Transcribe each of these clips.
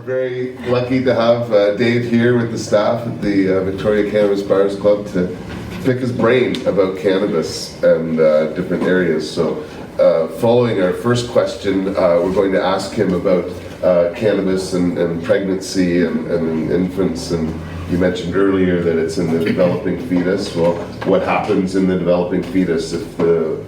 We're very lucky to have Dave here with the staff at the Victoria Cannabis Buyers Club to pick his brain about cannabis and different areas. So following our first question, we're going to ask him about cannabis and pregnancy and infants. And you mentioned earlier that it's in the developing fetus. Well, what happens in the developing fetus if the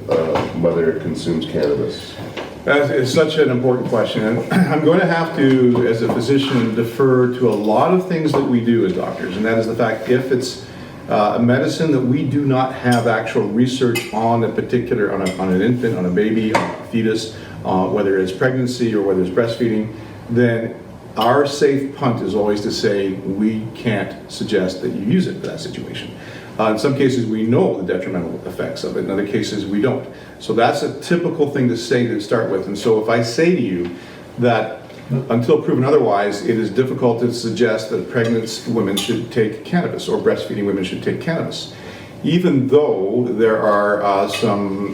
mother consumes cannabis? It's such an important question, and I'm going to have to, as a physician, defer to a lot of things that we do as doctors, and that is the fact if it's a medicine that we do not have actual research on a particular, on an infant, on a baby, on a fetus, whether it's pregnancy or whether it's breastfeeding, then our safe punt is always to say we can't suggest that you use it for that situation. In some cases we know the detrimental effects of it, in other cases we don't. So that's a typical thing to say to start with. And so if I say to you that until proven otherwise, it is difficult to suggest that pregnant women should take cannabis or breastfeeding women should take cannabis. Even though there are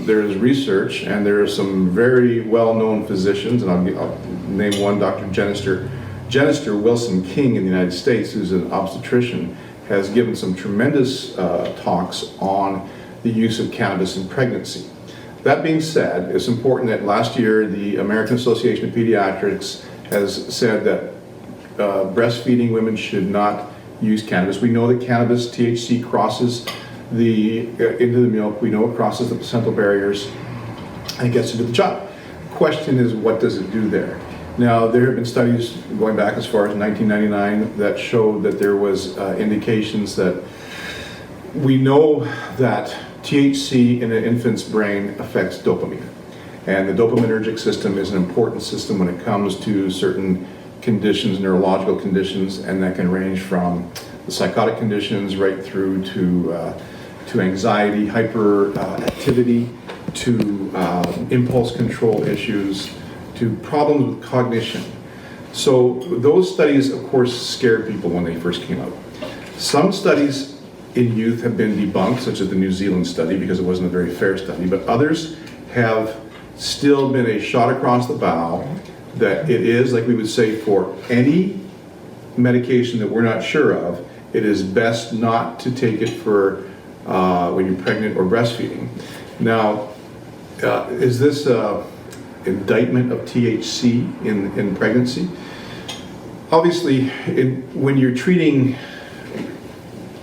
there is research and there are some very well-known physicians, and I'll name one, Dr. Jenister Wilson King in the United States, who's an obstetrician, has given some tremendous talks on the use of cannabis in pregnancy. That being said, it's important that last year the American Association of Pediatrics has said that breastfeeding women should not use cannabis. We know that cannabis, THC, crosses into the milk. We know it crosses the placental barriers and gets into the child. The question is, what does it do there? Now, there have been studies going back as far as 1999 that showed that there was indications that we know that THC in an infant's brain affects dopamine. And the dopaminergic system is an important system when it comes to certain conditions, neurological conditions, and that can range from the psychotic conditions right through to anxiety, hyperactivity, to impulse control issues, to problems with cognition. So those studies, of course, scared people when they first came out. Some studies in youth have been debunked, such as the New Zealand study, because it wasn't a very fair study, but others have still been a shot across the bow that it is, like we would say, for any medication that we're not sure of, it is best not to take it for when you're pregnant or breastfeeding. Now, is this indictment of THC in pregnancy? Obviously, when you're treating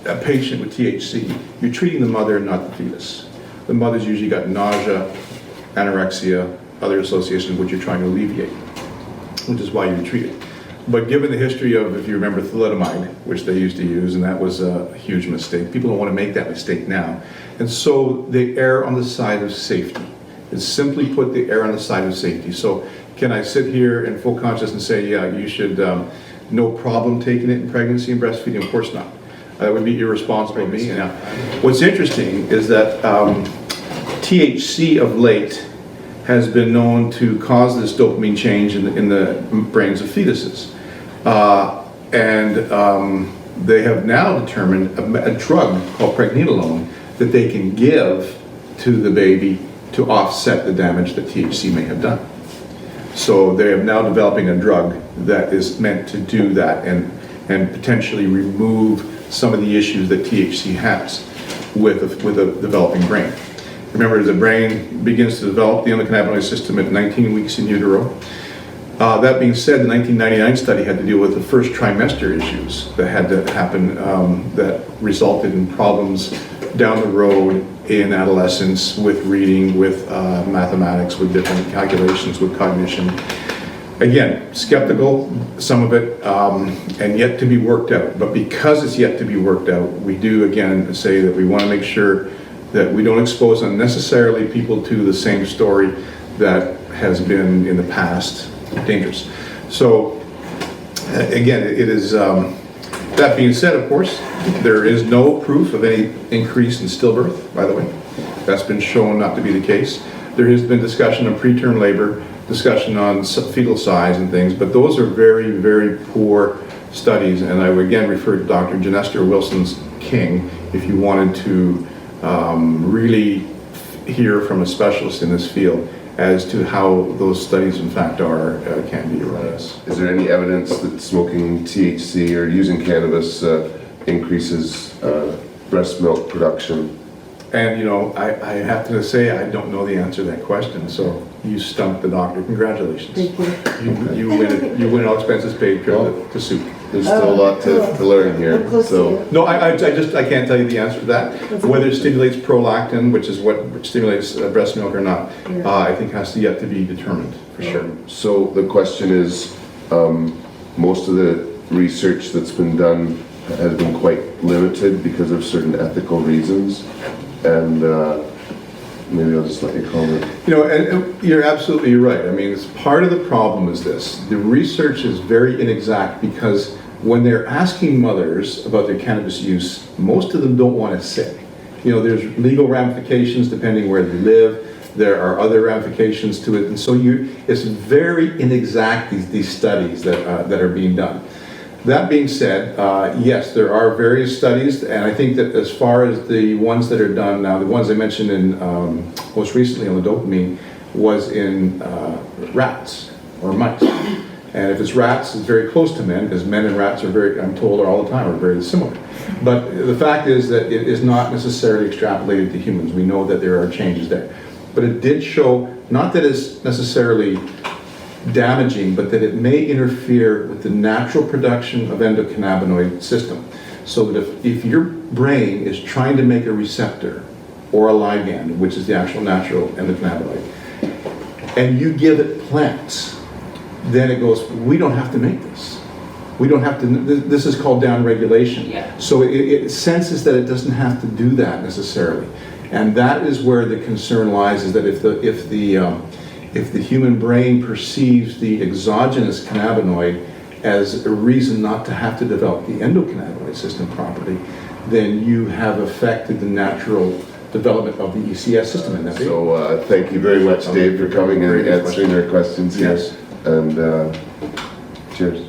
a patient with THC, you're treating the mother and not the fetus. The mother's usually got nausea, anorexia, other associations which you're trying to alleviate, which is why you treat it. But given the history of, if you remember, thalidomide, which they used to use, and that was a huge mistake. People don't want to make that mistake now. And so they err on the side of safety. It's simply put, they err on the side of safety. So can I sit here in full consciousness and say, yeah, you should no problem taking it in pregnancy and breastfeeding? Of course not. That would be irresponsible of me. Now, what's interesting is that THC of late has been known to cause this dopamine change in the brains of fetuses. They have now determined a drug called pregnenolone that they can give to the baby to offset the damage that THC may have done. So they are now developing a drug that is meant to do that and potentially remove some of the issues that THC has with a developing brain. Remember, the brain begins to develop the endocannabinoid system at 19 weeks in utero. That being said, the 1999 study had to deal with the first trimester issues that had to happen that resulted in problems down the road in adolescence with reading, with mathematics, with different calculations, with cognition. Again, skeptical, some of it, and yet to be worked out. But because it's yet to be worked out, we do again say that we want to make sure that we don't expose unnecessarily people to the same story that has been in the past dangerous. So again, it is, that being said, of course, there is no proof of any increase in stillbirth, by the way. That's been shown not to be the case. There has been discussion of preterm labor, discussion on fetal size and things, but those are very, very poor studies, and I would again refer to Dr. Jenister Wilson King if you wanted to really hear from a specialist in this field as to how those studies in fact can be erroneous. Is there any evidence that smoking THC or using cannabis increases breast milk production? And I have to say, I don't know the answer to that question, so you stumped the doctor. Congratulations. Thank you. You win all expenses paid trip to soup. There's still a lot to learn here. I'm close So, to you. No, I can't tell you the answer to that. Whether it stimulates prolactin, which is what stimulates breast milk or not, I think has yet to be determined for sure. so the question is, most of the research that's been done has been quite limited because of certain ethical reasons, and maybe I'll just let you comment. And you're absolutely right. I mean, part of the problem is this. The research is very inexact because when they're asking mothers about their cannabis use, most of them don't want to say. There's legal ramifications depending where they live. There are other ramifications to it. And so it's very inexact, these studies that are being done. That being said, yes, there are various studies, and I think that as far as the ones that are done now, the ones I mentioned in most recently on the dopamine was in rats or mice. And if it's rats, it's very close to men, because men and rats are I'm told all the time, are very similar. But the fact is that it is not necessarily extrapolated to humans. We know that there are changes there. But it did show, not that it's necessarily damaging, but that it may interfere with the natural production of endocannabinoid system. So that if your brain is trying to make a receptor or a ligand, which is the actual natural endocannabinoid, and you give it plants, then it goes, we don't have to make this. We don't have to, this is called downregulation. Yeah. So it senses that it doesn't have to do that necessarily. And that is where the concern lies, is that if the human brain perceives the exogenous cannabinoid as a reason not to have to develop the endocannabinoid system properly, then you have affected the natural development of the ECS system in that baby. So thank you very much, Dave, for coming and answering our questions here. Yes. And cheers.